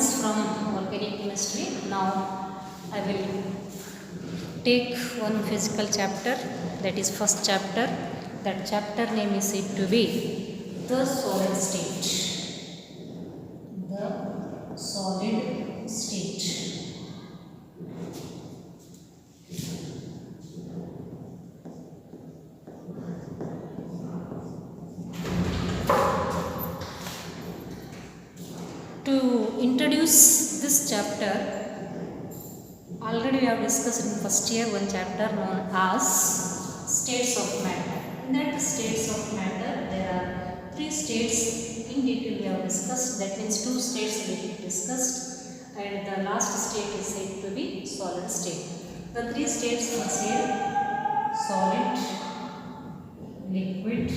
points from organic chemistry. Now I will take one physical chapter, that is first chapter. That chapter name is said to be the solid state. The solid state. To introduce this chapter, already we have discussed in first year one chapter known as states of matter. In that states of matter, there are 3 states in detail we have discussed. That means 2 states we discussed, and the last state is said to be solid state. The 3 states are said solid, liquid,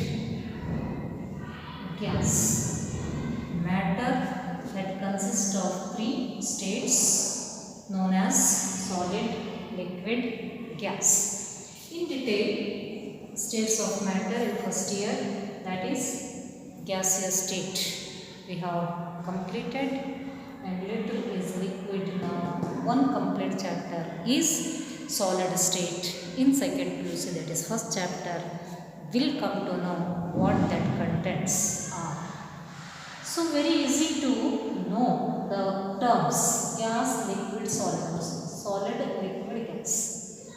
gas. Matter that consists of 3 states known as solid, liquid, gas. In detail, states of matter in first year, that is gaseous state, we have completed, and later is liquid. Now one complete chapter is solid state. In second PUC, that is first chapter, will come to know what that contents are. So very easy to know the terms gas, liquid, solid, solid, liquid, gas.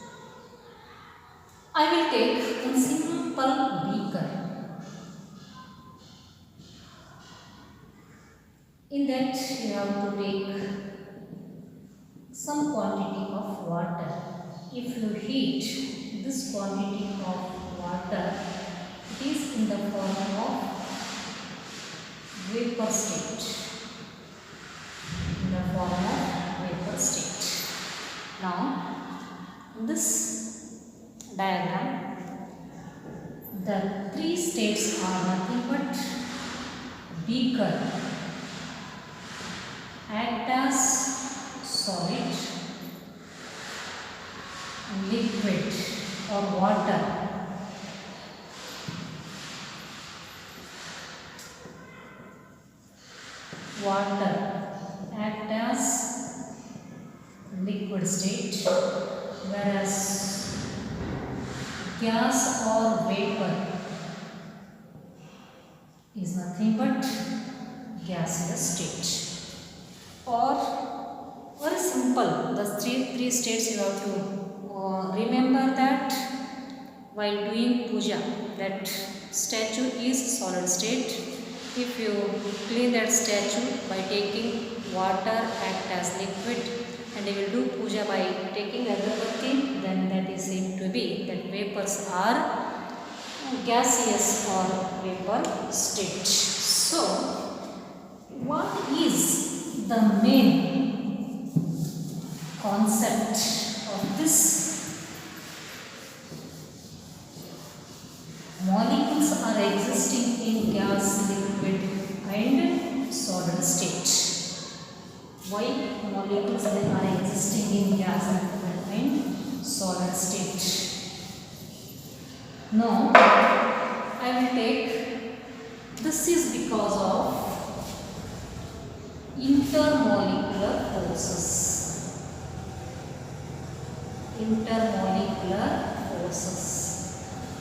I will take a simple beaker. In that you have to take some quantity of water. If you heat this quantity of water, it is in the form of vapor state. In the form of vapor state. Now, in this diagram, the 3 states are nothing but beaker, act as solid, liquid or water. Water act as liquid state, whereas gas or vapor is nothing but gaseous state. Or very simple, the three states you have to remember that while doing puja, that statue is solid state. If you clean that statue by taking water, act as liquid, and you will do puja by taking agarbatti, then that is said to be that vapors are gaseous or vapor state. So, what is the main concept of this? Molecules are existing in gas, liquid and solid state. Why molecules are existing in gas, liquid and solid state? Now, I will take, this is because of intermolecular forces. Intermolecular forces.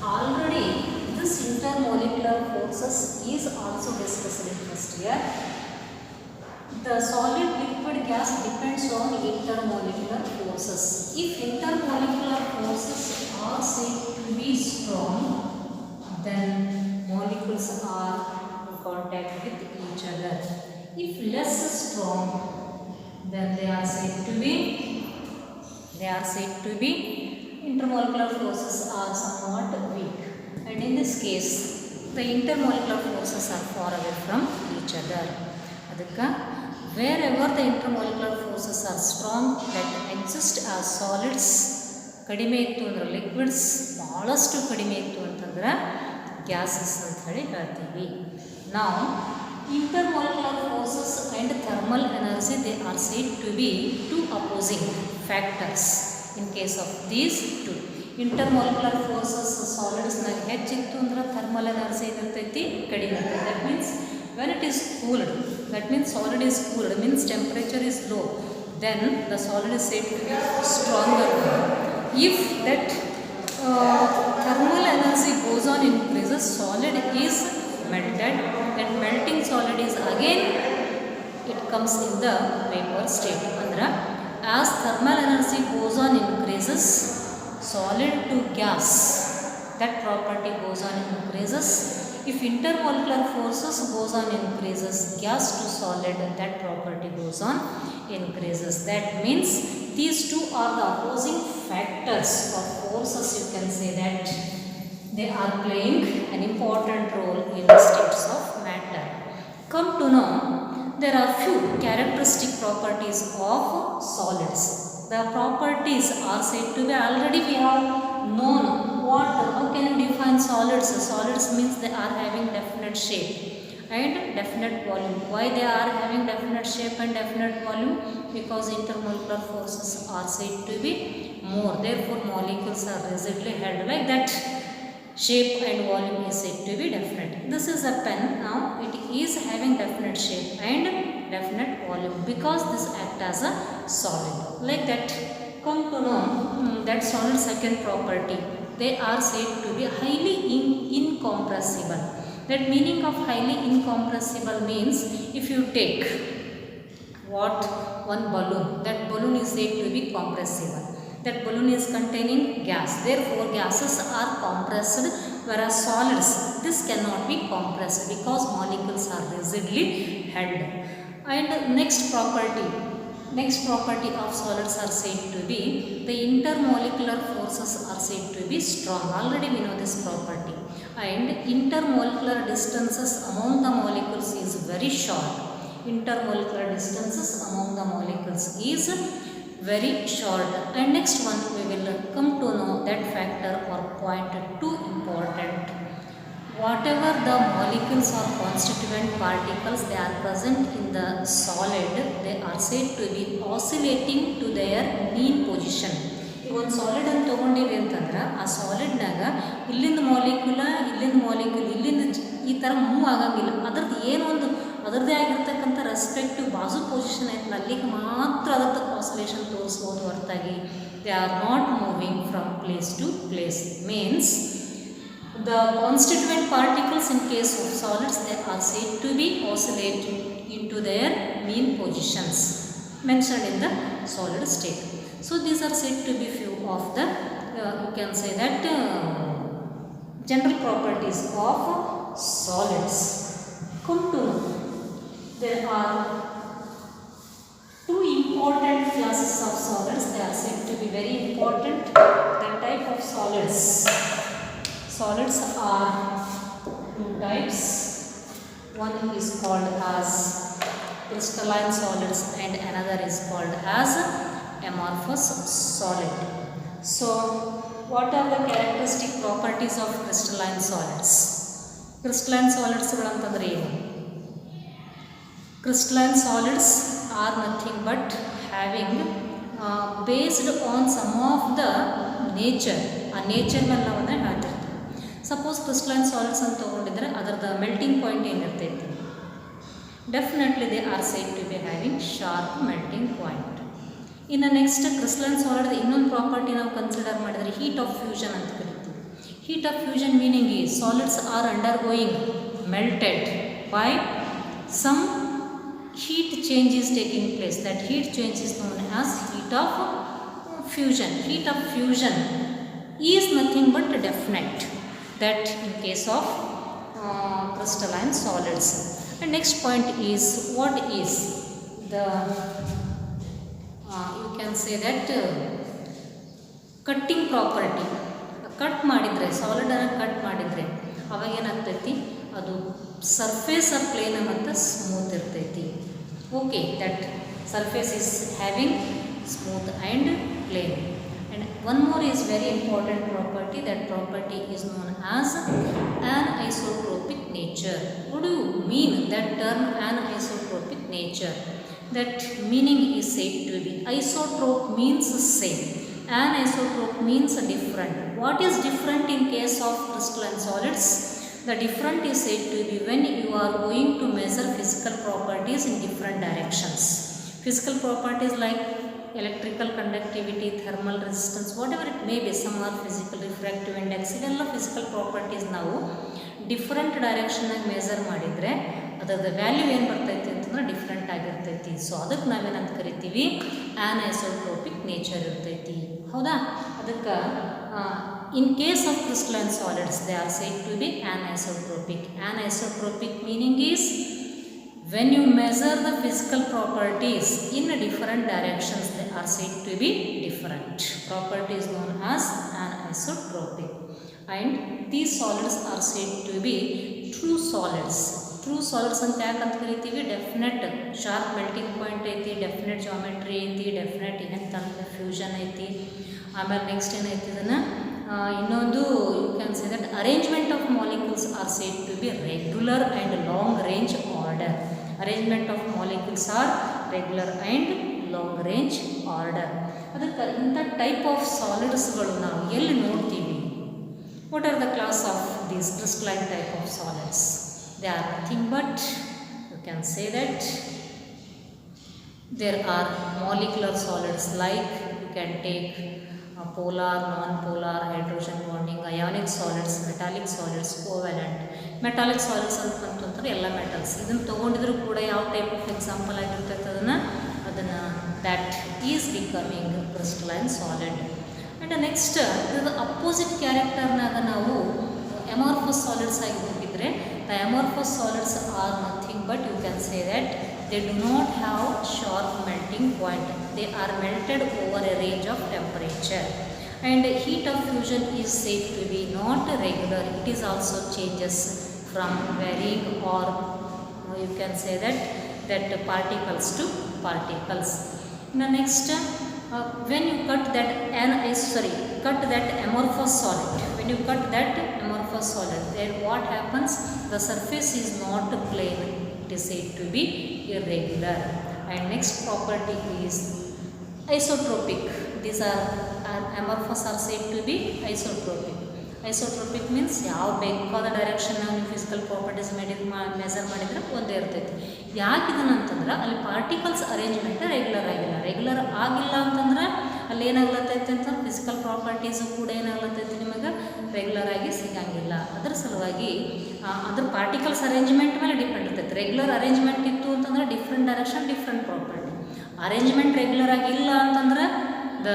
Already this intermolecular forces is also discussed in first year. The solid, liquid, gas depends on intermolecular forces. If intermolecular forces are said to be strong, then molecules are in contact with each other. If less strong, then they are said to be intermolecular forces are somewhat weak, and in this case the intermolecular forces are far away from each other. Adukka wherever the intermolecular forces are strong, that exist as solids, kadime ittu andre liquids, balastu kadime ittu antandre gases anta heli ಹೇಳ್ತೀವಿ. Now intermolecular forces and thermal energy, they are said to be 2 opposing factors. In case of these 2, intermolecular forces solids na ಹೆಚ್ಚಿತ್ತು ಅಂದ್ರೆ thermal energy ಏನಿರ್ತೈತಿ ಕಡಿಮೆ ಇರ್ತೈತಿ. That means when it is cooled, that means solid is cooled, means temperature is low, then the solid is said to be stronger. If that thermal energy goes on increases, solid is melted, that melting solid is again it comes in the vapor state. Andra as thermal energy goes on increases, solid to gas, that property goes on increases. If intermolecular forces goes on increases, gas to solid, that property goes on increases. That means these two are the opposing factors or forces, you can say that they are playing an important role in the states of matter. Come to know, there are few characteristic properties of solids. The properties are said to be, already we have known what, how can you define solids? Solids means they are having definite shape and definite volume. Why they are having definite shape and definite volume? Because intermolecular forces are said to be more, therefore molecules are rigidly held like that. Shape and volume is said to be definite. This is a pen. Now it is having definite shape and definite volume because this act as a solid like that. Come to know that solid second property, they are said to be highly incompressible. That meaning of highly incompressible means, if you take what one balloon, that balloon is said to be compressible. That balloon is containing gas, therefore gases are compressed, whereas solids, this cannot be compressed because molecules are rigidly held. And next property of solids are said to be, the intermolecular forces are said to be strong. Already we know this property. And intermolecular distances among the molecules is very short. Intermolecular distances among the molecules is very short. And next one we will come to know that factor or point too important. Whatever the molecules or constituent particles they are present in the solid, they are said to be oscillating to their mean position. ಒಂದು solid ಅಂತ ತೊಗೊಂಡಿವಿ ಅಂತಂದ್ರೆ ಆ ಸಾಲಿಡ್ನಾಗ ಇಲ್ಲಿಂದ molecule ಇಲ್ಲಿಂದ ಈ ಥರ move ಆಗಂಗಿಲ್ಲ. ಅದ್ರದ್ದು ಏನೋ ಒಂದು ಅದರದ್ದೇ ಆಗಿರ್ತಕ್ಕಂಥ ರೆಸ್ಪೆಕ್ಟಿವ್ ಬಾಜು ಪೊಸಿಷನ್ ಐತಲ್ಲ, ಅಲ್ಲಿಗೆ ಮಾತ್ರ ಅದರದ್ದು ಆಸಿಲೇಷನ್ ತೋರಿಸ್ಬೋದು ಹೊರತಾಗಿ they are not moving from place to place. Means the constituent particles in case of solids, they are said to be oscillating into their mean positions mentioned in the solid state. So these are said to be few of the you can say that general properties of solids. Come to know, there are two important classes of solids. They are said to be very important. The type of solids. Solids are two types. One is called as crystalline solids and another is called as amorphous solid. So what are the characteristic properties of crystalline solids? Crystalline solids galantandre ಏನು? Crystalline solids are nothing but having based on some of the nature. ಆ nature ಮೇಲೆ ನಾವು ಅದನ್ನ ಹೇಳ್ತಿರ್ತೀವಿ. Suppose crystalline solids ಅಂತ ತೊಗೊಂಡಿದ್ರೆ ಅದರದ್ದು melting point ಏನಿರ್ತೈತಿ, definitely they are said to be having sharp melting point. ಇನ್ನು ನೆಕ್ಸ್ಟ್ ಕ್ರಿಸ್ಟಲೈನ್ ಸಾಲಿಡ್ ಇನ್ನೊಂದು ಪ್ರಾಪರ್ಟಿ ನಾವು ಕನ್ಸಿಡರ್ ಮಾಡಿದರೆ ಹೀಟ್ ಆಫ್ ಫ್ಯೂಷನ್ ಅಂತ ಕರಿತೀವಿ. Heat of fusion meaning is solids are undergoing melted by some heat change is taking place. That heat change is known as heat of fusion. Heat of fusion is nothing but definite, that in case of crystalline solids. And next point is, what is the you can say that cutting property. Cut ಮಾಡಿದರೆ ಸಾಲಿಡನ್ನು cut ಮಾಡಿದರೆ ಅವಾಗ ಏನಾಗ್ತೈತಿ, ಅದು surface of plane ಮತ್ತು smooth ಇರ್ತೈತಿ. Okay, that surface is having smooth and plane. And one more is very important property. That property is known as anisotropic nature. What do you mean that term anisotropic nature? That meaning is said to be, isotrope means same, anisotrope means different. What is different in case of crystalline solids? The different is said to be when you are going to measure physical properties in different directions. Physical properties like electrical conductivity, thermal resistance, whatever it may be, some are physical refractive index, ಇದೆಲ್ಲ physical properties ನಾವು different ಡೈರೆಕ್ಷನ್ನಾಗಿ measure ಮಾಡಿದರೆ ಅದರದ್ದು value ಏನು ಬರ್ತೈತಿ ಅಂತಂದ್ರೆ different ಆಗಿರ್ತೈತಿ. So ಅದಕ್ಕೆ ನಾವೇನಂತ ಕರಿತೀವಿ, ಆ್ಯನ್ಐಸೋಟ್ರೋಪಿಕ್ ನೇಚರ್ ಇರ್ತೈತಿ. ಹೌದಾ? ಅದಕ್ಕೆ in case of crystalline solids they are said to be anisotropic. Anisotropic meaning is when you measure the physical properties in different directions, they are said to be different. Property is known as anisotropic, and these solids are said to be true solids. True solids ಅಂತ ಯಾಕಂತ ಕರಿತೀವಿ, definite sharp melting point ಐತಿ, definite geometry ಐತಿ, definite ಏನಂತ fusion ಐತಿ. ಆಮೇಲೆ next ಏನೈತಿ, ಇದನ್ನು ಇನ್ನೊಂದು you can say that arrangement of molecules are said to be regular and long range order. Arrangement of molecules are regular and long range order. ಅದಕ್ಕೆ ಇಂಥ ಟೈಪ್ ಆಫ್ ಸಾಲಿಡ್ಸ್ಗಳು ನಾವು ಎಲ್ಲಿ ನೋಡ್ತೀವಿ? What are the class of these crystalline type of solids? They are nothing but you can say that there are molecular solids like you can take polar, non-polar, hydrogen bonding, ionic solids, metallic solids, covalent. Metallic solids ಅಂತಂತಂದ್ರೆ ಎಲ್ಲ metals. ಇದನ್ನು ತೊಗೊಂಡಿದ್ರು ಕೂಡ ಯಾವ type of example ಆಗಿರ್ತೈತೆ ಅದನ್ನು that is becoming crystalline solid. And next ಇದು opposite ಕ್ಯಾರೆಕ್ಟರ್ನಾಗ ನಾವು ಎಮಾರ್ಫಸ್ ಸಾಲಿಡ್ಸ್ ಆಗಿ ಹೋಗಿದ್ರೆ, the amorphous solids are nothing but you can say that they do not have sharp melting point. They are melted over a range of temperature, and heat of fusion is said to be not regular. It is also changes from varying, or you can say that particles to particles. Now next, when you cut that amorphous solid, when you cut that amorphous solid, then what happens? The surface is not plane. It is said to be irregular. And next property is isotropic. These are amorphous are said to be isotropic. Isotropic means ಯಾವ ಬೇಕಾದ direction ನಾವು physical properties measure ಮಾಡಿದರೆ ಒಂದೇ ಇರ್ತೈತಿ. ಯಾಕೆ ಇದನ್ನು ಅಂತಂದ್ರೆ ಅಲ್ಲಿ ಪಾರ್ಟಿಕಲ್ಸ್ ಅರೇಂಜ್ಮೆಂಟ್ ರೆಗ್ಯುಲರ್ ಆಗಿಲ್ಲ ಅಂತಂದ್ರೆ ಅಲ್ಲಿ ಏನಾಗ್ಲತ್ತೈತೆ ಅಂತ ಫಿಸಿಕಲ್ ಪ್ರಾಪರ್ಟೀಸು ಕೂಡ ಏನಾಗ್ಲತ್ತೈತಿ ನಿಮಗೆ ರೆಗ್ಯುಲರ್ ಆಗಿ ಸಿಗಂಗಿಲ್ಲ. ಅದರ ಸಲುವಾಗಿ ಅದ್ರ ಪಾರ್ಟಿಕಲ್ಸ್ ಅರೇಂಜ್ಮೆಂಟ್ ಮೇಲೆ ಡಿಪೆಂಡ್ ಇರ್ತೈತೆ. ರೆಗ್ಯುಲರ್ ಅರೇಂಜ್ಮೆಂಟ್ ಇತ್ತು ಅಂತಂದ್ರೆ different direction different property. Arrangement regular ಆಗಿಲ್ಲ ಅಂತಂದ್ರೆ the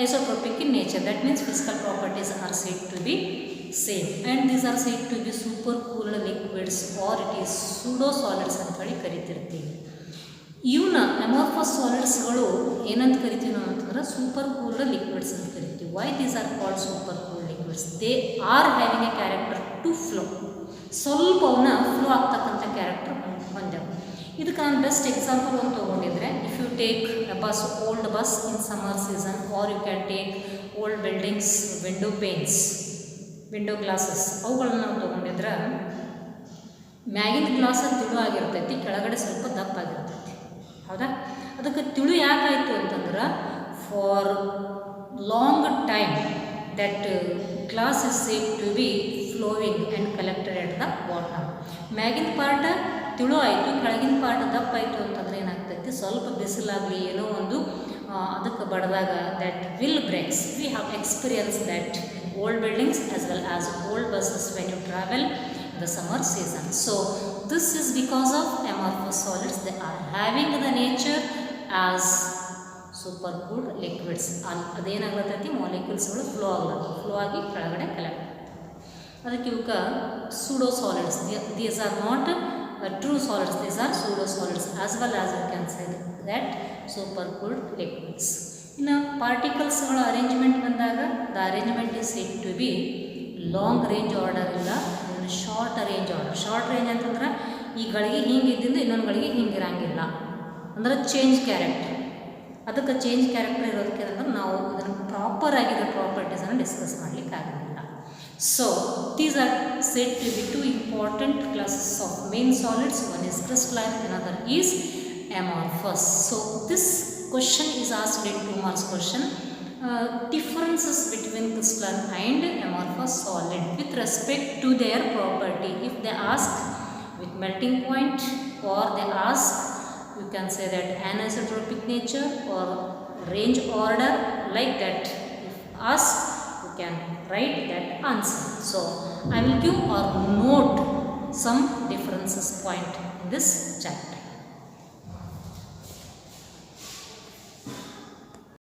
isotropic in nature, that means physical properties are said to be same, and these are said to be super cooled liquids, or it is pseudo solids ಅಂತ ಹೇಳಿ ಕರಿತಿರ್ತೀವಿ. ಇವನ್ನ amorphous ಸಾಲಿಡ್ಸ್ಗಳು ಏನಂತ ಕರಿತೀವಿ ನಾವು ಅಂತಂದ್ರೆ super cooled liquids ಅಂತ ಕರಿತೀವಿ. Why these are called super cooled liquids? They are having a character to flow. ಸ್ವಲ್ಪ ಅವನ್ನ ಫ್ಲೋ ಆಗ್ತಕ್ಕಂಥ ಕ್ಯಾರೆಕ್ಟರ್ ಹೊಂದ್ಯಾವ. ಇದಕ್ಕೆ ನಾನು ಬೆಸ್ಟ್ ಎಕ್ಸಾಂಪಲ್ ಒಂದು ತೊಗೊಂಡಿದ್ರೆ, if you take a bus, old bus in summer season, or you can take old buildings, window panes, window glasses, ಅವುಗಳನ್ನ ನಾವು ತೊಗೊಂಡಿದ್ರೆ ಮ್ಯಾಗಿನ ಗ್ಲಾಸ್ ತಿಳು ಆಗಿರ್ತೈತಿ, ಕೆಳಗಡೆ ಸ್ವಲ್ಪ ದಪ್ಪ ಆಗಿರ್ತೈತಿ. ಹೌದಾ? ಅದಕ್ಕೆ ತಿಳು ಯಾಕಾಯಿತು ಅಂತಂದ್ರೆ, for long time that glass is said to be flowing and collected at the bottom. ಮ್ಯಾಗಿನ ಪಾರ್ಟ್ ತಿಳು ಆಯಿತು, ಕೆಳಗಿನ ಪಾರ್ಟ್ ದಪ್ಪ ಆಯಿತು ಅಂತಂದ್ರೆ ಏನಾಗ್ತೈತಿ, ಸ್ವಲ್ಪ ಬಿಸಿಲಾಗಲಿ ಏನೋ ಒಂದು ಅದಕ್ಕೆ ಬಡಿದಾಗ that will breaks. We have experience that old buildings as well as old buses when you travel the summer season. So this is because of amorphous solids. They are having the nature as super cooled liquids. ಅದೇನಾಗ್ಲತ್ತೈತಿ, ಮಾಲಿಕ್ಯೂಲ್ಸ್ಗಳು flow ಆಗಿ ಕೆಳಗಡೆ collect ಆಗ್ತದೆ. ಅದಕ್ಕೆ ಇವಕ್ಕೆ pseudo solids. These are not true solids, these are pseudo solids as well as you can say that super cooled liquids. ಇನ್ನು ಪಾರ್ಟಿಕಲ್ಸ್ಗಳ arrangement ಬಂದಾಗ the arrangement is said to be long range order ಇಲ್ಲ, short range order. Short range ಅಂತಂದ್ರೆ ಈ ಗಳಿಗೆ ಹಿಂಗೆ ಇದ್ದಿದ್ದು ಇನ್ನೊಂದು ಗಳಿಗೆ ಹಿಂಗೆ ಇರಂಗಿಲ್ಲ, ಅಂದ್ರೆ ಚೇಂಜ್ ಕ್ಯಾರೆಕ್ಟರ್. ಅದಕ್ಕೆ ಚೇಂಜ್ ಕ್ಯಾರೆಕ್ಟರ್ ಇರೋದಕ್ಕೆ ಅಂದ್ರೆ ನಾವು ಇದನ್ನು ಪ್ರಾಪರ್ ಆಗಿರೋ ಪ್ರಾಪರ್ಟೀಸನ್ನು ಡಿಸ್ಕಸ್ ಮಾಡಲಿಕ್ಕೆ ಆಗೋದಿಲ್ಲ. So these are said to be two important classes of main solids. One is crystalline, another is amorphous. So this question is asked in 2 marks question. differences between crystalline and amorphous solid with respect to their property. If they ask with melting point, or they ask, you can say that anisotropic nature or range order, like that. If asked, you can write that answer. So I will give or note some differences point in this chapter.